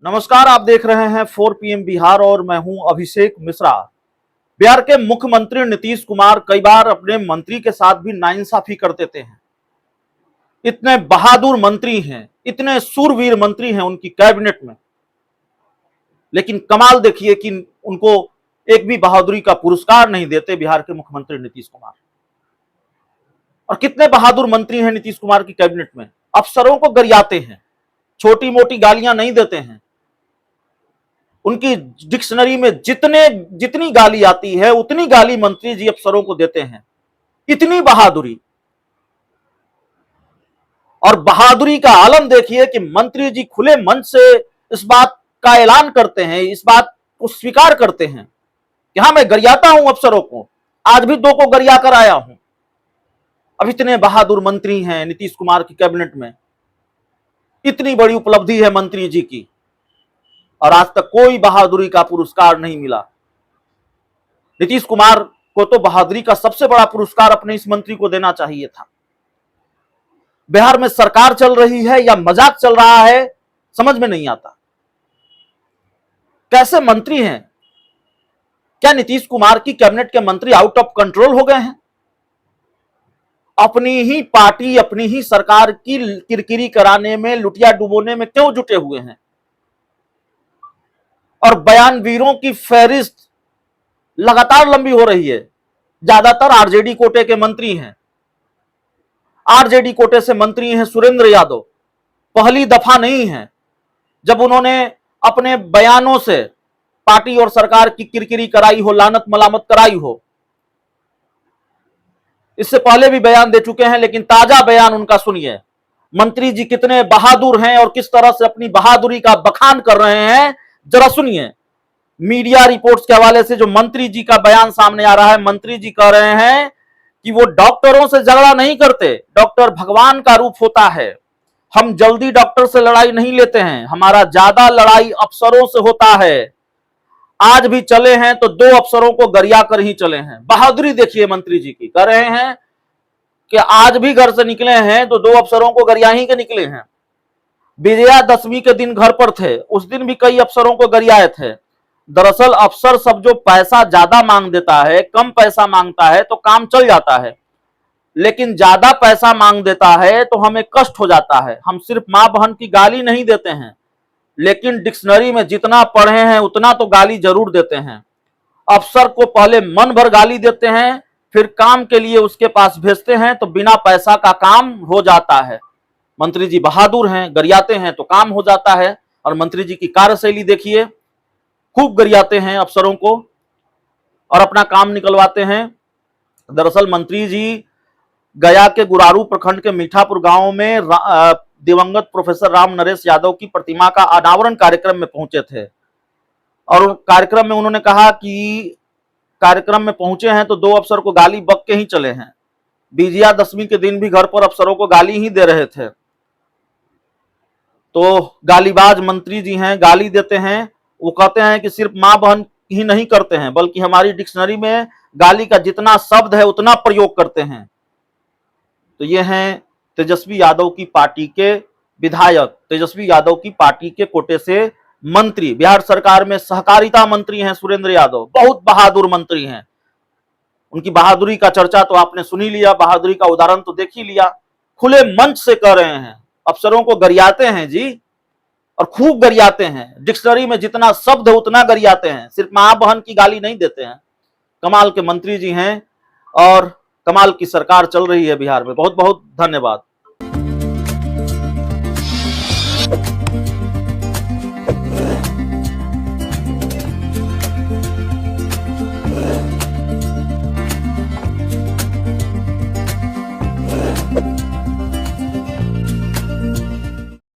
नमस्कार, आप देख रहे हैं 4 PM बिहार और मैं हूं अभिषेक मिश्रा। बिहार के मुख्यमंत्री नीतीश कुमार कई बार अपने मंत्री के साथ भी नाइंसाफी कर देते हैं। इतने बहादुर मंत्री हैं, इतने सूरवीर मंत्री हैं उनकी कैबिनेट में, लेकिन कमाल देखिए कि उनको एक भी बहादुरी का पुरस्कार नहीं देते बिहार के मुख्यमंत्री नीतीश कुमार। और कितने बहादुर मंत्री हैं नीतीश कुमार की कैबिनेट में, अफसरों को गरियाते हैं, छोटी मोटी गालियां नहीं देते हैं। उनकी डिक्शनरी में जितनी गाली आती है उतनी गाली मंत्री जी अफसरों को देते हैं। इतनी बहादुरी, और बहादुरी का आलम देखिए कि मंत्री जी खुले मन से इस बात का ऐलान करते हैं, इस बात को स्वीकार करते हैं कि हां, मैं गरियाता हूं अफसरों को, आज भी 2 को गरिया कर आया हूं। अब इतने बहादुर मंत्री हैं नीतीश कुमार की कैबिनेट में, इतनी बड़ी उपलब्धि है मंत्री जी की, और आज तक कोई बहादुरी का पुरस्कार नहीं मिला। नीतीश कुमार को तो बहादुरी का सबसे बड़ा पुरस्कार अपने इस मंत्री को देना चाहिए था। बिहार में सरकार चल रही है या मजाक चल रहा है, समझ में नहीं आता। कैसे मंत्री हैं? क्या नीतीश कुमार की कैबिनेट के मंत्री आउट ऑफ कंट्रोल हो गए हैं? अपनी ही पार्टी, अपनी ही सरकार की किरकिरी कराने में, लुटिया डुबोने में क्यों जुटे हुए हैं? और बयानवीरों की फहरिस्त लगातार लंबी हो रही है। ज्यादातर आरजेडी कोटे के मंत्री हैं। आरजेडी कोटे से मंत्री हैं सुरेंद्र यादव। पहली दफा नहीं है जब उन्होंने अपने बयानों से पार्टी और सरकार की किरकिरी कराई हो, लानत मलामत कराई हो। इससे पहले भी बयान दे चुके हैं, लेकिन ताजा बयान उनका सुनिए। मंत्री जी कितने बहादुर हैं और किस तरह से अपनी बहादुरी का बखान कर रहे हैं, जरा सुनिए। मीडिया रिपोर्ट्स के हवाले से जो मंत्री जी का बयान सामने आ रहा है, मंत्री जी कह रहे हैं कि वो डॉक्टरों से झगड़ा नहीं करते, डॉक्टर भगवान का रूप होता है। हम जल्दी डॉक्टर से लड़ाई नहीं लेते हैं, हमारा ज्यादा लड़ाई अफसरों से होता है। आज भी चले हैं तो 2 अफसरों को गरिया कर ही चले हैं। बहादुरी देखिए मंत्री जी की, कह रहे हैं कि आज भी घर से निकले हैं तो 2 अफसरों को गरिया ही के निकले हैं। विजयादशमी के दिन घर पर थे, उस दिन भी कई अफसरों को गरियाए थे। दरअसल अफसर सब जो पैसा ज्यादा मांग देता है, कम पैसा मांगता है तो काम चल जाता है, लेकिन ज्यादा पैसा मांग देता है तो हमें कष्ट हो जाता है। हम सिर्फ मां बहन की गाली नहीं देते हैं, लेकिन डिक्शनरी में जितना पढ़े हैं उतना तो गाली जरूर देते हैं। अफसर को पहले मन भर गाली देते हैं, फिर काम के लिए उसके पास भेजते हैं तो बिना पैसा का काम हो जाता है। मंत्री जी बहादुर हैं, गरियाते हैं तो काम हो जाता है। और मंत्री जी की कार्यशैली देखिए, खूब गरियाते हैं अफसरों को और अपना काम निकलवाते हैं। दरअसल मंत्री जी गया के गुरारू प्रखंड के मीठापुर गांव में दिवंगत प्रोफेसर राम नरेश यादव की प्रतिमा का अनावरण कार्यक्रम में पहुंचे थे, और कार्यक्रम में उन्होंने कहा कि कार्यक्रम में पहुंचे हैं तो 2 अफसर को गाली बक के ही चले हैं। विजयादशमी के दिन भी घर पर अफसरों को गाली ही दे रहे थे। तो गालीबाज मंत्री जी हैं, गाली देते हैं। वो कहते हैं कि सिर्फ मां बहन ही नहीं करते हैं, बल्कि हमारी डिक्शनरी में गाली का जितना शब्द है उतना प्रयोग करते हैं। तो ये हैं तेजस्वी यादव की पार्टी के विधायक, तेजस्वी यादव की पार्टी के कोटे से मंत्री, बिहार सरकार में सहकारिता मंत्री हैं सुरेंद्र यादव। बहुत बहादुर मंत्री हैं। उनकी बहादुरी का चर्चा तो आपने सुन ही लिया, बहादुरी का उदाहरण तो देख ही लिया। खुले मंच से कह रहे हैं, अफसरों को गरियाते हैं जी, और खूब गरियाते हैं। डिक्शनरी में जितना शब्द है उतना गरियाते हैं, सिर्फ मां बहन की गाली नहीं देते हैं। कमाल के मंत्री जी हैं और कमाल की सरकार चल रही है बिहार में। बहुत बहुत धन्यवाद।